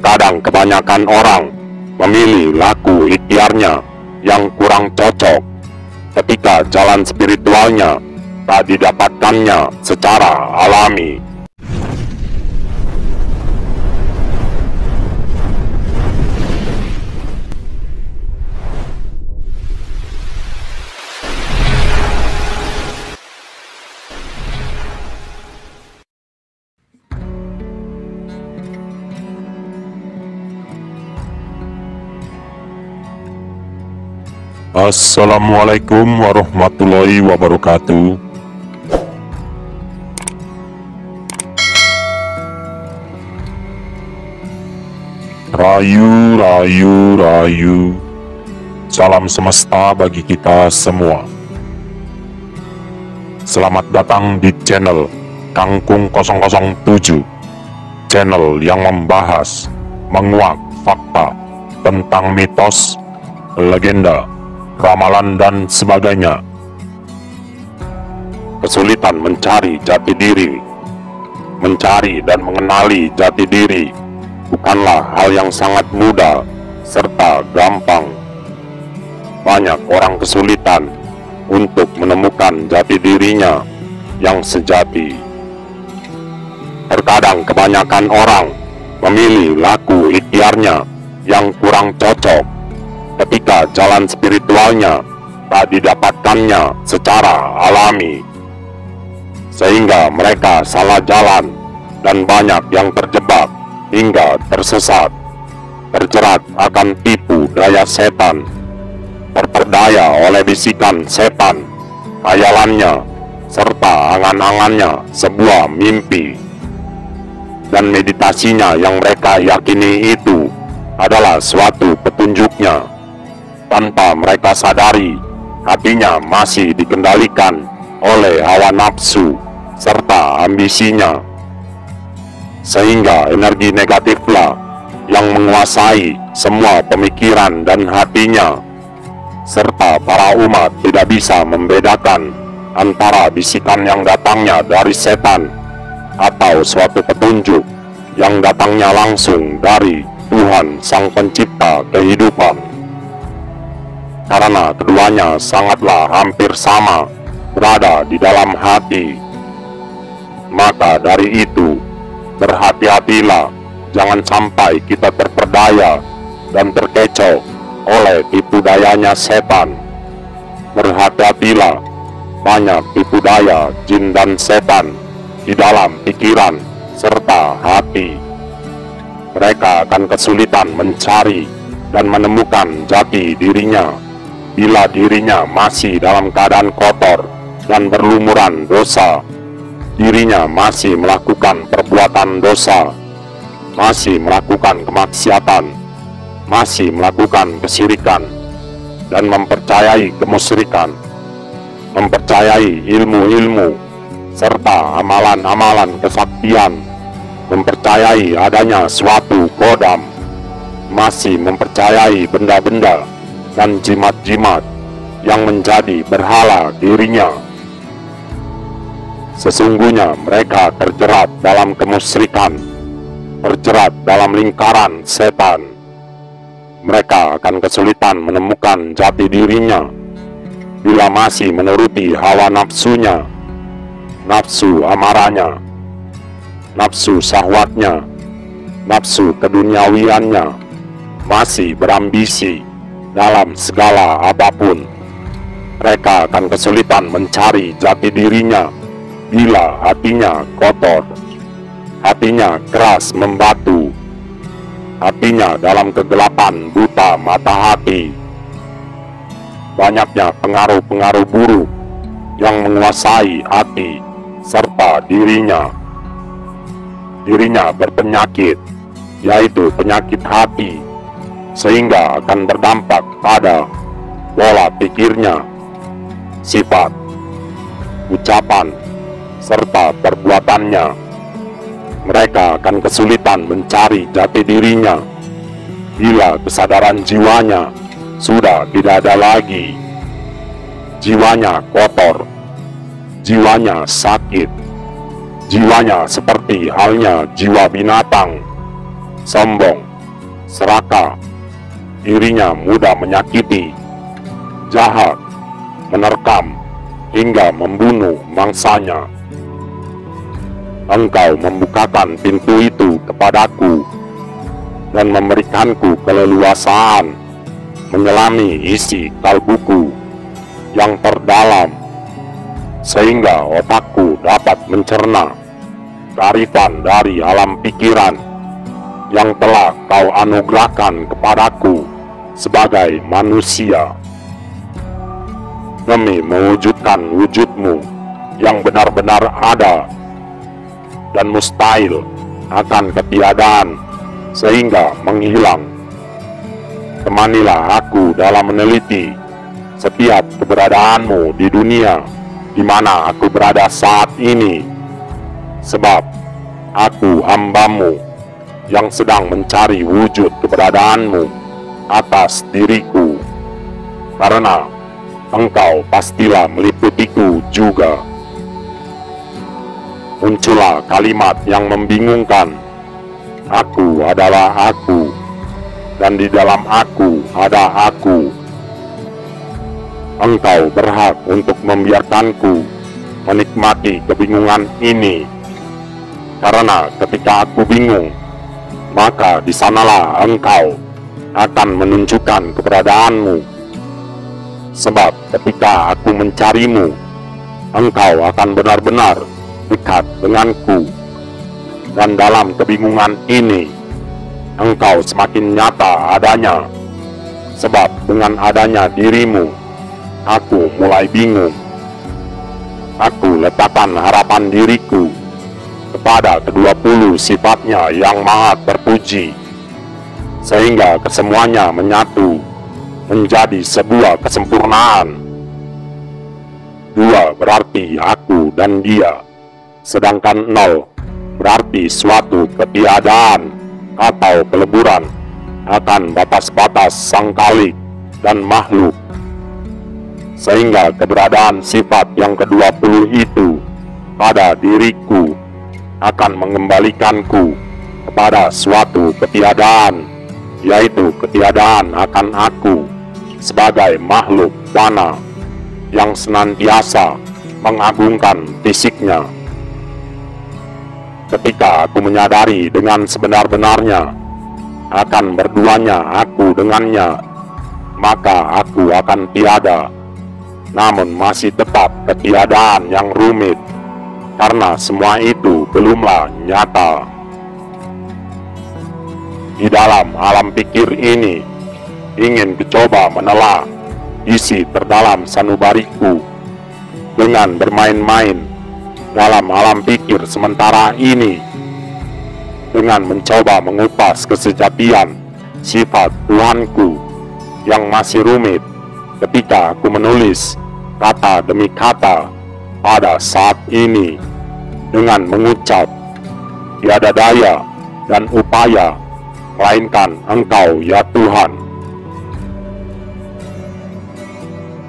Terkadang kebanyakan orang memilih laku ikhtiarnya yang kurang cocok ketika jalan spiritualnya tak didapatkannya secara alami. Assalamualaikum warahmatullahi wabarakatuh. Rayu, rayu, rayu. Salam semesta bagi kita semua. Selamat datang di channel Kangkung 007, channel yang membahas, menguak fakta tentang mitos, legenda, ramalan dan sebagainya. Kesulitan mencari jati diri, mencari dan mengenali jati diri bukanlah hal yang sangat mudah serta gampang. Banyak orang kesulitan untuk menemukan jati dirinya yang sejati. Terkadang kebanyakan orang memilih laku ikhtiarnya yang kurang cocok ketika jalan spiritualnya tak didapatkannya secara alami, sehingga mereka salah jalan dan banyak yang terjebak hingga tersesat, terjerat akan tipu daya setan, terperdaya oleh bisikan setan, khayalannya, serta angan-angannya sebuah mimpi, dan meditasinya yang mereka yakini itu adalah suatu petunjuknya. Tanpa mereka sadari, hatinya masih dikendalikan oleh hawa nafsu serta ambisinya, sehingga energi negatiflah yang menguasai semua pemikiran dan hatinya, serta para umat tidak bisa membedakan antara bisikan yang datangnya dari setan atau suatu petunjuk yang datangnya langsung dari Tuhan Sang Pencipta kehidupan. Karena keduanya sangatlah hampir sama berada di dalam hati. Maka dari itu, berhati-hatilah, jangan sampai kita terperdaya dan terkecoh oleh tipu dayanya setan. Berhati-hatilah, banyak tipu daya jin dan setan di dalam pikiran serta hati. Mereka akan kesulitan mencari dan menemukan jati dirinya bila dirinya masih dalam keadaan kotor dan berlumuran dosa. Dirinya masih melakukan perbuatan dosa, masih melakukan kemaksiatan, masih melakukan kesyirikan, dan mempercayai kemusyrikan, mempercayai ilmu-ilmu, serta amalan-amalan kesaktian, mempercayai adanya suatu kodam, masih mempercayai benda-benda dan jimat-jimat yang menjadi berhala dirinya. Sesungguhnya mereka terjerat dalam kemusyrikan, terjerat dalam lingkaran setan. Mereka akan kesulitan menemukan jati dirinya bila masih menuruti hawa nafsunya, nafsu amarahnya, nafsu syahwatnya, nafsu keduniawiannya, masih berambisi dalam segala apapun. Mereka akan kesulitan mencari jati dirinya bila hatinya kotor, hatinya keras membatu, hatinya dalam kegelapan buta mata hati. Banyaknya pengaruh-pengaruh buruk yang menguasai hati serta dirinya. Dirinya berpenyakit, yaitu penyakit hati, sehingga akan berdampak pada pola pikirnya, sifat, ucapan, serta perbuatannya. Mereka akan kesulitan mencari jati dirinya bila kesadaran jiwanya sudah tidak ada lagi. Jiwanya kotor, jiwanya sakit, jiwanya seperti halnya jiwa binatang, sombong, serakah, dirinya mudah menyakiti, jahat, menerkam, hingga membunuh mangsanya. Engkau membukakan pintu itu kepadaku dan memberikanku keleluasaan menyelami isi kalbuku yang terdalam, sehingga otakku dapat mencerna kearifan dari alam pikiran yang telah kau anugerahkan kepadaku sebagai manusia, demi mewujudkan wujudmu yang benar-benar ada dan mustahil akan ketiadaan sehingga menghilang. Temanilah aku dalam meneliti setiap keberadaanmu di dunia di mana aku berada saat ini, sebab aku hambamu yang sedang mencari wujud keberadaanmu atas diriku, karena engkau pastilah meliputiku juga. Muncullah kalimat yang membingungkan, aku adalah aku, dan di dalam aku ada aku. Engkau berhak untuk membiarkanku menikmati kebingungan ini, karena ketika aku bingung, maka di sanalah engkau akan menunjukkan keberadaanmu. Sebab ketika aku mencarimu, engkau akan benar-benar dekat denganku, dan dalam kebingungan ini engkau semakin nyata adanya, sebab dengan adanya dirimu aku mulai bingung. Aku letakkan harapan diriku kepada ke-20 sifatnya yang maha terpuji, sehingga kesemuanya menyatu menjadi sebuah kesempurnaan. 2 berarti aku dan dia, sedangkan 0 berarti suatu ketiadaan atau keleburan akan batas-batas sang Khalik dan makhluk, sehingga keberadaan sifat yang ke-20 itu pada diriku akan mengembalikanku kepada suatu ketiadaan, yaitu ketiadaan akan aku sebagai makhluk fana yang senantiasa mengagungkan fisiknya. Ketika aku menyadari dengan sebenar-benarnya akan berduanya aku dengannya, maka aku akan tiada, namun masih tetap ketiadaan yang rumit, karena semua itu belumlah nyata. Di dalam alam pikir ini, ingin mencoba menelah isi terdalam sanubariku dengan bermain-main dalam alam pikir sementara ini, dengan mencoba mengupas kesejatian sifat Tuhanku yang masih rumit ketika aku menulis kata demi kata pada saat ini, dengan mengucap tiada daya dan upaya melainkan Engkau ya Tuhan.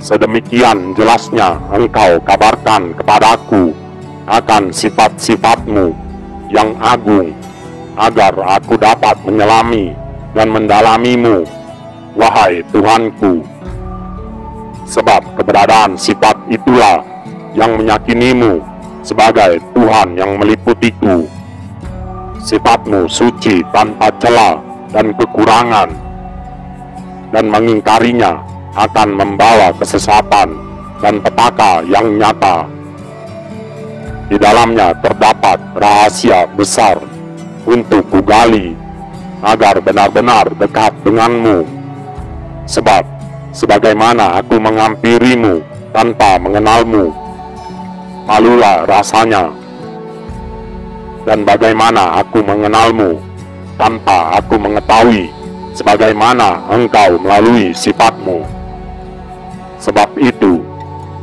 Sedemikian jelasnya Engkau kabarkan kepadaku akan sifat-sifat-Mu yang agung, agar aku dapat menyelami dan mendalami-Mu, wahai Tuhanku. Sebab keberadaan sifat itulah yang meyakini-Mu sebagai Tuhan yang meliputiku. Sifat-Mu suci tanpa celah dan kekurangan, dan mengingkarinya akan membawa kesesatan dan petaka yang nyata. Di dalamnya terdapat rahasia besar untuk kugali agar benar-benar dekat denganmu. Sebab sebagaimana aku menghampirimu tanpa mengenalmu, malulah rasanya. Dan bagaimana aku mengenalmu tanpa aku mengetahui sebagaimana engkau melalui sifatmu. Sebab itu,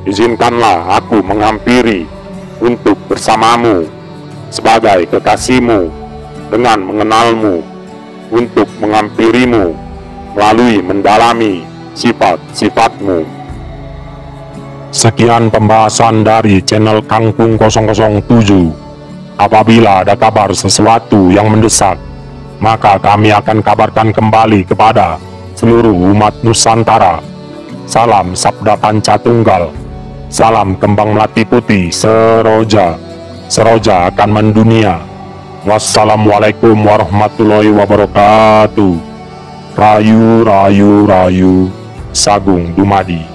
izinkanlah aku menghampiri untuk bersamamu sebagai kekasihmu dengan mengenalmu, untuk menghampirimu melalui mendalami sifat-sifatmu. Sekian pembahasan dari channel Kangkung 007. Apabila ada kabar sesuatu yang mendesak maka kami akan kabarkan kembali kepada seluruh umat Nusantara. Salam Sabda Pancatunggal, salam kembang melati putih Seroja, Seroja akan mendunia. Wassalamualaikum warahmatullahi wabarakatuh. Rayu, rayu, rayu, Sagung Dumadi.